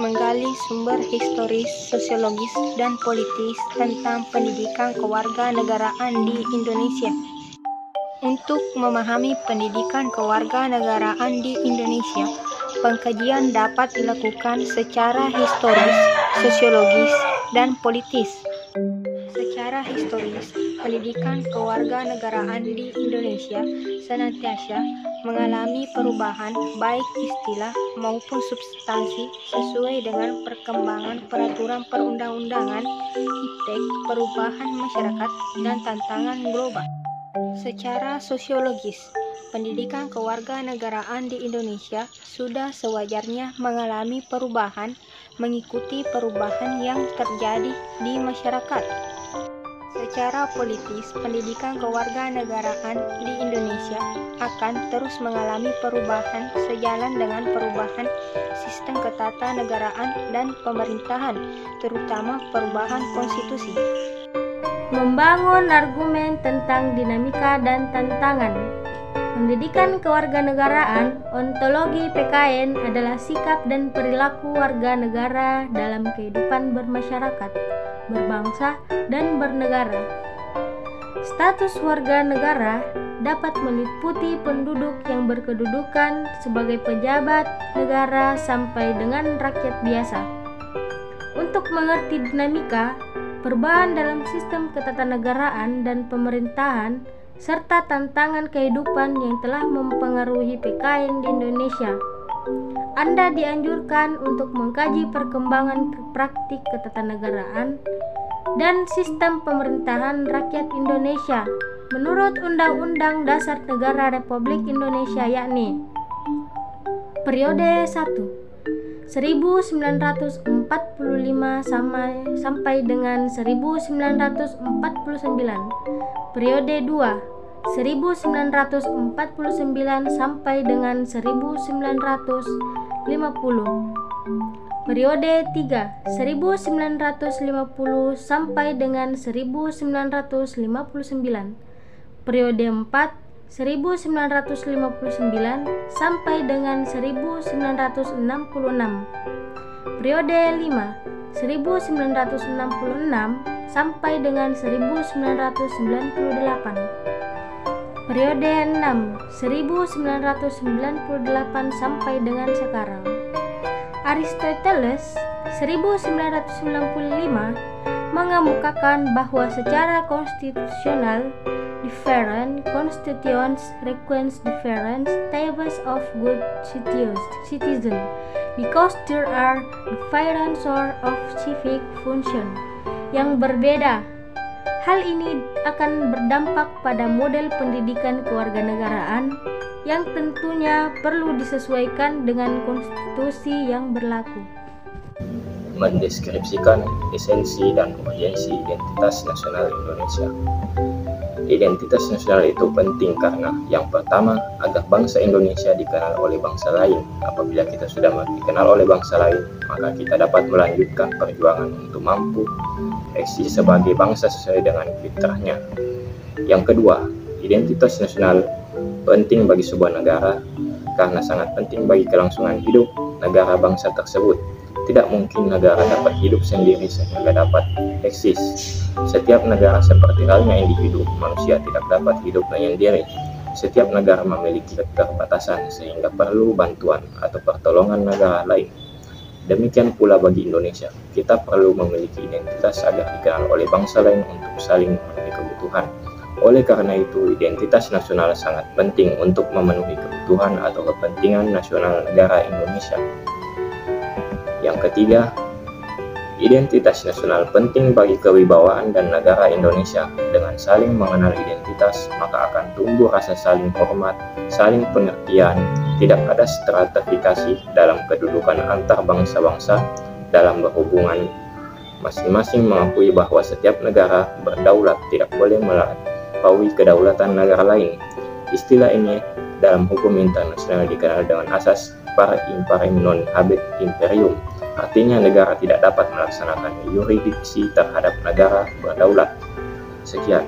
menggali sumber historis, sosiologis, dan politis tentang pendidikan kewarganegaraan di Indonesia. Untuk memahami pendidikan kewarganegaraan di Indonesia, pengkajian dapat dilakukan secara historis, sosiologis, dan politis. Secara historis, pendidikan kewarganegaraan di Indonesia senantiasa mengalami perubahan baik istilah maupun substansi sesuai dengan perkembangan peraturan perundang-undangan, iptek, perubahan masyarakat, dan tantangan global. Secara sosiologis, pendidikan kewarganegaraan di Indonesia sudah sewajarnya mengalami perubahan mengikuti perubahan yang terjadi di masyarakat. Secara politis, pendidikan kewarganegaraan di Indonesia akan terus mengalami perubahan sejalan dengan perubahan sistem ketatanegaraan dan pemerintahan, terutama perubahan konstitusi. Membangun argumen tentang dinamika dan tantangan. Pendidikan kewarganegaraan, ontologi PKN adalah sikap dan perilaku warga negara dalam kehidupan bermasyarakat, berbangsa, dan bernegara. Status warga negara dapat meliputi penduduk yang berkedudukan sebagai pejabat negara sampai dengan rakyat biasa. Untuk mengerti dinamika, perubahan dalam sistem ketatanegaraan dan pemerintahan, serta tantangan kehidupan yang telah mempengaruhi PKN di Indonesia, Anda dianjurkan untuk mengkaji perkembangan praktik ketatanegaraan dan sistem pemerintahan rakyat Indonesia menurut Undang-Undang Dasar Negara Republik Indonesia, yakni periode 1 1945 sampai dengan 1949, periode 2 1949 sampai dengan 1950, periode 3 1950 sampai dengan 1959, periode 4 1959 sampai dengan 1966, periode 5 1966 sampai dengan 1998, periode 6 1998 sampai dengan sekarang. Aristoteles 1995 mengemukakan bahwa secara konstitusional different constitutions require different types of good citizen because there are different sort of civic function yang berbeda. Hal ini akan berdampak pada model pendidikan kewarganegaraan yang tentunya perlu disesuaikan dengan konstitusi yang berlaku. Mendeskripsikan esensi dan urgensi identitas nasional Indonesia. Identitas nasional itu penting karena yang pertama, agar bangsa Indonesia dikenal oleh bangsa lain. Apabila kita sudah dikenal oleh bangsa lain, maka kita dapat melanjutkan perjuangan untuk mampu eksis sebagai bangsa sesuai dengan fitrahnya. Yang kedua, identitas nasional penting bagi sebuah negara karena sangat penting bagi kelangsungan hidup negara bangsa tersebut. Tidak mungkin negara dapat hidup sendiri sehingga dapat eksis. Setiap negara seperti halnya individu, manusia tidak dapat hidup menyendiri. Setiap negara memiliki keterbatasan sehingga perlu bantuan atau pertolongan negara lain. Demikian pula bagi Indonesia, kita perlu memiliki identitas agar dikenal oleh bangsa lain untuk saling memenuhi kebutuhan. Oleh karena itu, identitas nasional sangat penting untuk memenuhi kebutuhan atau kepentingan nasional negara Indonesia. Yang ketiga, identitas nasional penting bagi kewibawaan dan negara Indonesia. Dengan saling mengenal identitas, maka akan tumbuh rasa saling hormat, saling pengertian, tidak ada stratifikasi dalam kedudukan antar bangsa-bangsa dalam berhubungan. Masing-masing mengakui bahwa setiap negara berdaulat, tidak boleh melampaui kedaulatan negara lain. Istilah ini dalam hukum internasional dikenal dengan asas par imparem non habet imperium. Artinya negara tidak dapat melaksanakan yurisdiksi terhadap negara berdaulat. Sekian.